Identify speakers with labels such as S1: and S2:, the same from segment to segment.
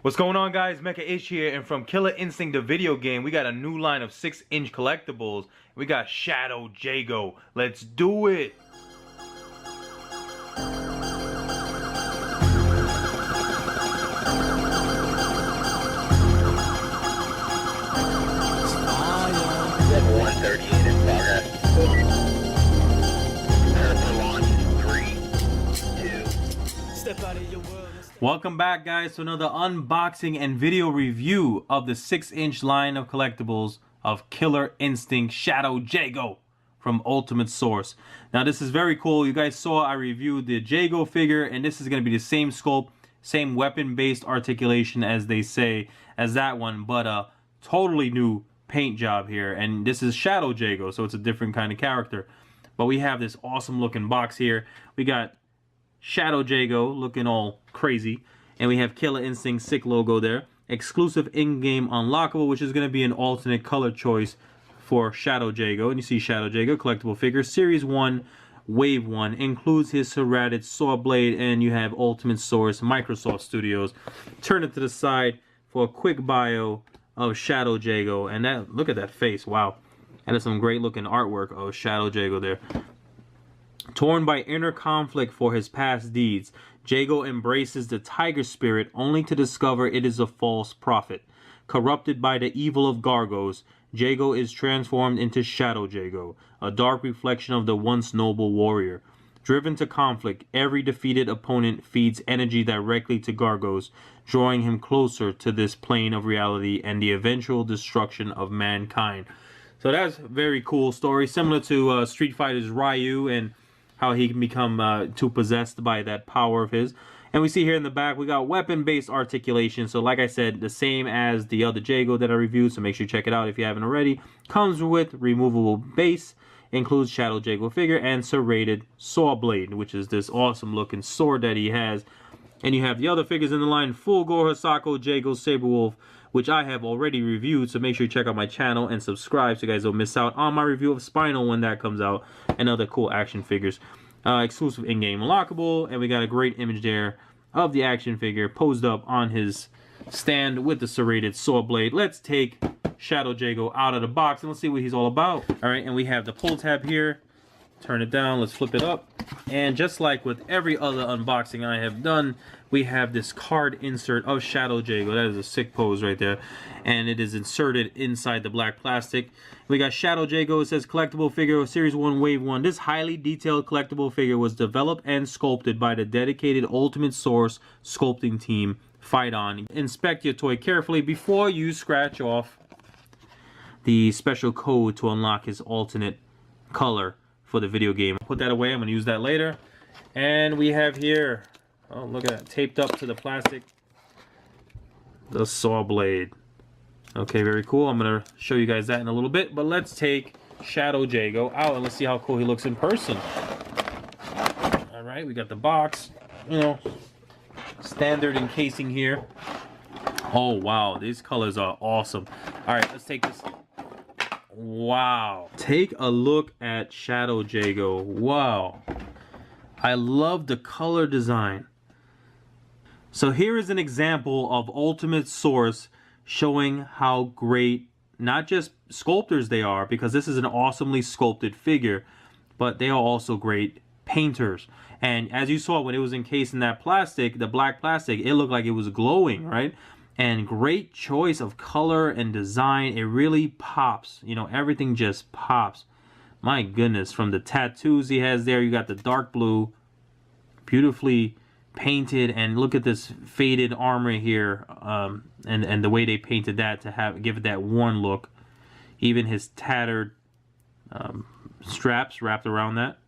S1: What's going on, guys? Mecha Ish here, and from Killer Instinct the video game, we got a new line of 6-inch collectibles. We got Shadow Jago. Let's do it!
S2: Level 138 in progress. Prepare for launch in 3, 2.
S3: Step out of your world.
S1: Welcome back, guys, to another unboxing and video review of the 6-inch line of collectibles of Killer Instinct Shadow Jago from Ultimate Source. Now, this is very cool. You guys saw I reviewed the Jago figure, and this is going to be the same sculpt, same weapon-based articulation as they say as that one, but a totally new paint job here. And this is Shadow Jago, so it's a different kind of character. But we have this awesome looking box here. We got Shadow Jago looking all crazy, and we have Killer Instinct sick logo there. Exclusive in-game unlockable, which is going to be an alternate color choice for Shadow Jago. And you see Shadow Jago collectible figure, Series 1, Wave 1, includes his serrated saw blade, and you have Ultimate Source, Microsoft Studios. Turn it to the side for a quick bio of Shadow Jago, and that, look at that face, wow. That is some great looking artwork of Shadow Jago there. Torn by inner conflict for his past deeds, Jago embraces the tiger spirit only to discover it is a false prophet. Corrupted by the evil of Gargos, Jago is transformed into Shadow Jago, a dark reflection of the once noble warrior. Driven to conflict, every defeated opponent feeds energy directly to Gargos, drawing him closer to this plane of reality and the eventual destruction of mankind. So that's a very cool story, similar to Street Fighter's Ryu and how he can become too possessed by that power of his. And we see here in the back, we got weapon-based articulation. So like I said, the same as the other Jago that I reviewed, so make sure you check it out if you haven't already. Comes with removable base, includes Shadow Jago figure, and serrated saw blade, which is this awesome looking sword that he has. And you have the other figures in the line, Fulgor, Hisako, Jago, Saberwolf, which I have already reviewed, so make sure you check out my channel and subscribe so you guys don't miss out on my review of Spinal when that comes out, and other cool action figures. Exclusive in-game unlockable, and we got a great image there of the action figure posed up on his stand with the serrated saw blade. Let's take Shadow Jago out of the box and let's see what he's all about. Alright, and we have the pull tab here. Turn it down, let's flip it up. And just like with every other unboxing I have done, we have this card insert of Shadow Jago. That is a sick pose right there. And it is inserted inside the black plastic. We got Shadow Jago. It says collectible figure of Series 1 Wave 1. This highly detailed collectible figure was developed and sculpted by the dedicated Ultimate Source sculpting team. Fight on. Inspect your toy carefully before you scratch off the special code to unlock his alternate color for the video game. Put that away, I'm going to use that later. And we have here, oh look at that, taped up to the plastic, the saw blade. Okay, very cool. I'm going to show you guys that in a little bit, but let's take Shadow Jago out and let's see how cool he looks in person. Alright, we got the box, you know, standard encasing here. Oh wow, these colors are awesome. Alright, let's take this. Wow, take a look at Shadow Jago. Wow, I love the color design. So here is an example of Ultimate Source showing how great not just sculptors they are, because this is an awesomely sculpted figure, but they are also great painters. And as you saw when it was encased in that plastic, the black plastic, it looked like it was glowing, right? And great choice of color and design. It really pops. You know, everything just pops. My goodness, from the tattoos he has there, you got the dark blue, beautifully painted, and look at this faded armor here, and the way they painted that to give it that worn look. Even his tattered straps wrapped around that.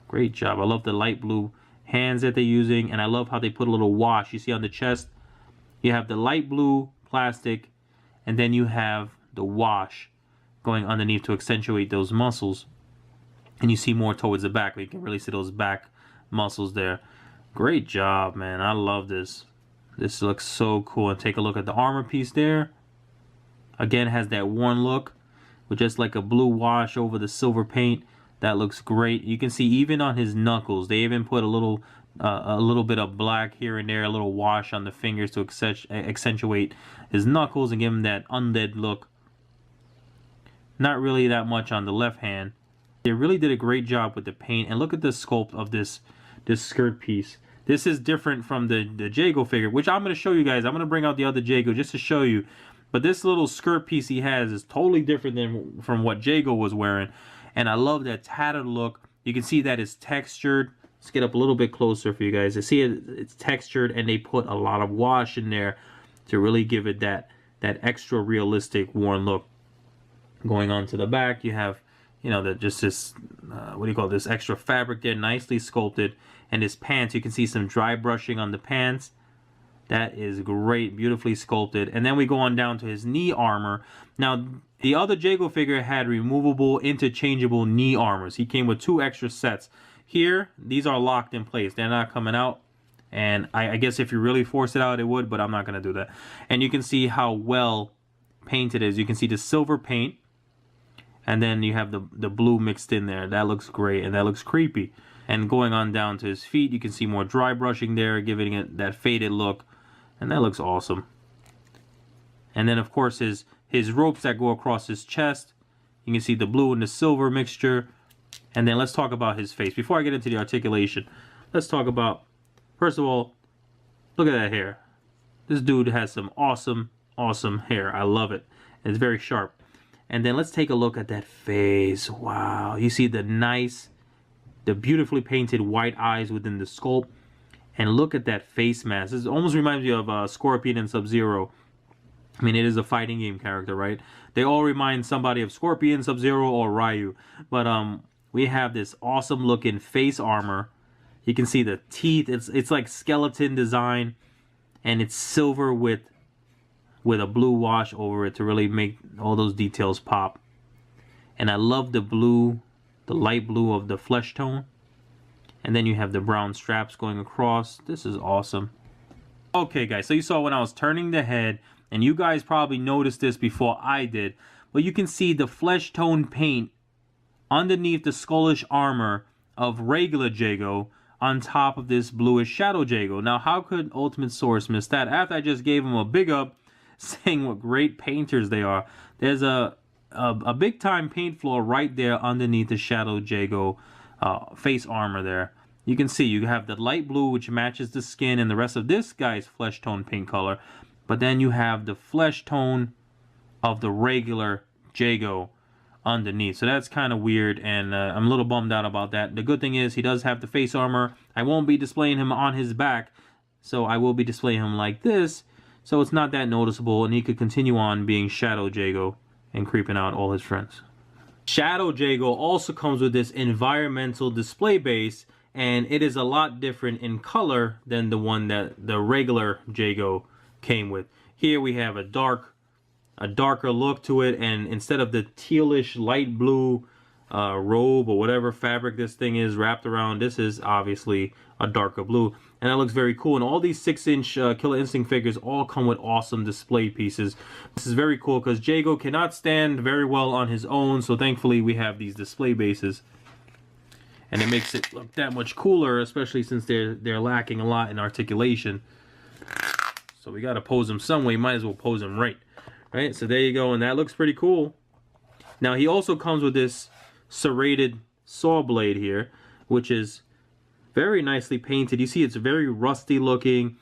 S1: Great job. I love the light blue hands that they're using, and I love how they put a little wash. You see on the chest, you have the light blue plastic, and then you have the wash going underneath to accentuate those muscles. And you see more towards the back, where you can really see those back muscles there. Great job, man. I love this. This looks so cool. And take a look at the armor piece there. Again, it has that worn look with just like a blue wash over the silver paint. That looks great. You can see even on his knuckles, they even put a little a little bit of black here and there, a little wash on the fingers to accentuate his knuckles and give him that undead look. Not really that much on the left hand. They really did a great job with the paint. And look at the sculpt of this skirt piece. This is different from the Jago figure, which I'm going to show you guys. I'm going to bring out the other Jago just to show you. But this little skirt piece he has is totally different than from what Jago was wearing. And I love that tattered look. You can see that it's textured. Let's get up a little bit closer for you guys. You see it's textured, and they put a lot of wash in there to really give it that extra realistic worn look. Going on to the back, you have, you know, just this, what do you call this, extra fabric there, nicely sculpted. And his pants, you can see some dry brushing on the pants. That is great, beautifully sculpted. And then we go on down to his knee armor. Now, the other Jago figure had removable, interchangeable knee armors. He came with 2 extra sets. Here, these are locked in place. They're not coming out. And I guess if you really force it out, it would, but I'm not going to do that. And you can see how well painted it is. You can see the silver paint. And then you have the blue mixed in there. That looks great, and that looks creepy. And going on down to his feet, you can see more dry brushing there, giving it that faded look. And that looks awesome. And then, of course, his ropes that go across his chest. You can see the blue and the silver mixture. And then let's talk about his face. Before I get into the articulation, let's talk about, first of all, look at that hair. This dude has some awesome, awesome hair. I love it. It's very sharp. And then let's take a look at that face. Wow. You see the beautifully painted white eyes within the sculpt. And look at that face mask. This almost reminds me of Scorpion and Sub-Zero. I mean, it is a fighting game character, right? They all remind somebody of Scorpion, Sub-Zero, or Ryu. But we have this awesome looking face armor. You can see the teeth. It's like skeleton design. And it's silver with a blue wash over it to really make all those details pop. And I love the blue, the light blue of the flesh tone. And then you have the brown straps going across. This is awesome. Okay, guys, so you saw when I was turning the head, and you guys probably noticed this before I did, but you can see the flesh tone paint underneath the skullish armor of regular Jago on top of this bluish Shadow Jago. Now, how could Ultimate Source miss that? After I just gave him a big up, saying what great painters they are, there's a big time paint floor right there underneath the Shadow Jago face armor there. You can see you have the light blue, which matches the skin and the rest of this guy's flesh tone paint color, but then you have the flesh tone of the regular Jago underneath. So that's kind of weird, and I'm a little bummed out about that. The good thing is he does have the face armor. I won't be displaying him on his back, so I will be displaying him like this, so it's not that noticeable, and he could continue on being Shadow Jago and creeping out all his friends. Shadow Jago also comes with this environmental display base, and it is a lot different in color than the one that the regular Jago came with. Here we have a darker look to it, and instead of the tealish light blue robe or whatever fabric this thing is wrapped around, this is obviously a darker blue, and that looks very cool. And all these 6-inch Killer Instinct figures all come with awesome display pieces. This is very cool because Jago cannot stand very well on his own, so thankfully we have these display bases, and it makes it look that much cooler, especially since they're lacking a lot in articulation. So we got to pose them some way. Might as well pose them right. Right, so there you go, and that looks pretty cool. Now he also comes with this serrated saw blade here, which is very nicely painted. You see it's very rusty looking,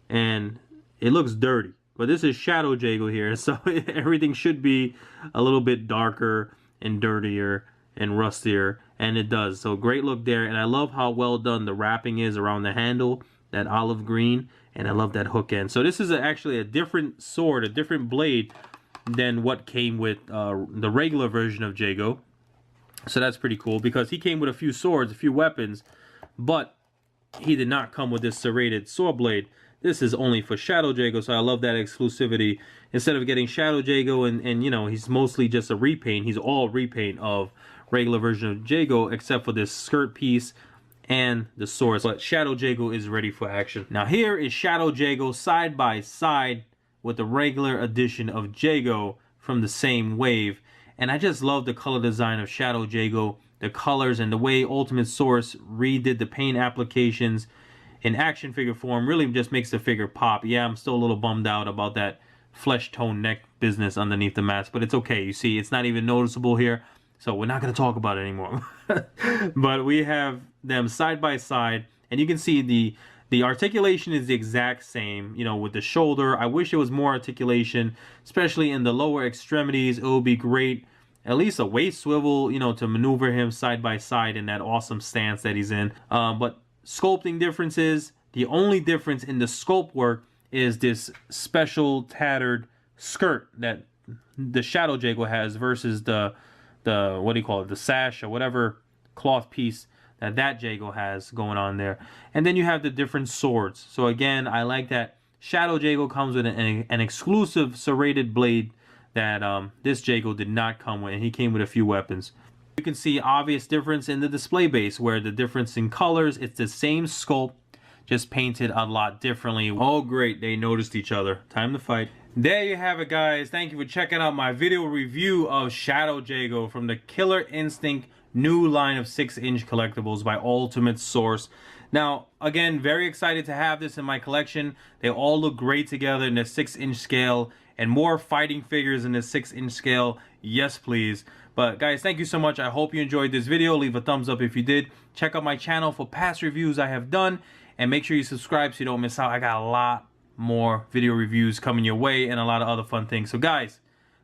S1: and it looks dirty. But this is Shadow Jago here, so everything should be a little bit darker and dirtier and rustier, and it does. So great look there, and I love how well done the wrapping is around the handle, that olive green. And I love that hook end. So this is actually a different sword, a different blade than what came with the regular version of Jago. So that's pretty cool because he came with a few swords, a few weapons, but he did not come with this serrated sword blade. This is only for Shadow Jago, so I love that exclusivity. Instead of getting Shadow Jago and you know, he's mostly just a repaint. He's all repaint of regular version of Jago except for this skirt piece and the sword. But Shadow Jago is ready for action. Now here is Shadow Jago side by side with the regular edition of Jago from the same wave. And I just love the color design of Shadow Jago, the colors and the way Ultimate Source redid the paint applications. in action figure form really just makes the figure pop. Yeah, I'm still a little bummed out about that flesh tone neck business underneath the mask, but it's okay. You see, it's not even noticeable here, so we're not going to talk about it anymore. But we have them side by side, and you can see the articulation is the exact same, you know, with the shoulder. I wish it was more articulation, especially in the lower extremities. It would be great, at least a waist swivel, you know, to maneuver him side by side in that awesome stance that he's in. But sculpting differences, the only difference in the sculpt work is this special tattered skirt that the Shadow Jago has versus the what do you call it, the sash or whatever cloth piece that Jago has going on there. And then you have the different swords. So again, I like that Shadow Jago comes with an exclusive serrated blade that this Jago did not come with, and he came with a few weapons. You can see obvious difference in the display base, where the difference in colors, it's the same sculpt, just painted a lot differently. Oh great, they noticed each other. Time to fight. There you have it, guys. Thank you for checking out my video review of Shadow Jago from the Killer Instinct new line of 6-inch collectibles by Ultimate Source. Now, again, very excited to have this in my collection. They all look great together in the 6-inch scale, and more fighting figures in the 6-inch scale. Yes, please. But guys, thank you so much. I hope you enjoyed this video. Leave a thumbs up if you did. Check out my channel for past reviews I have done, and make sure you subscribe so you don't miss out. I got a lot more video reviews coming your way and a lot of other fun things. So guys,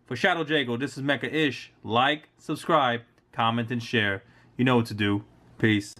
S1: for Shadow Jago, this is Mecha Ish. Like, subscribe, comment, and share. You know what to do. Peace.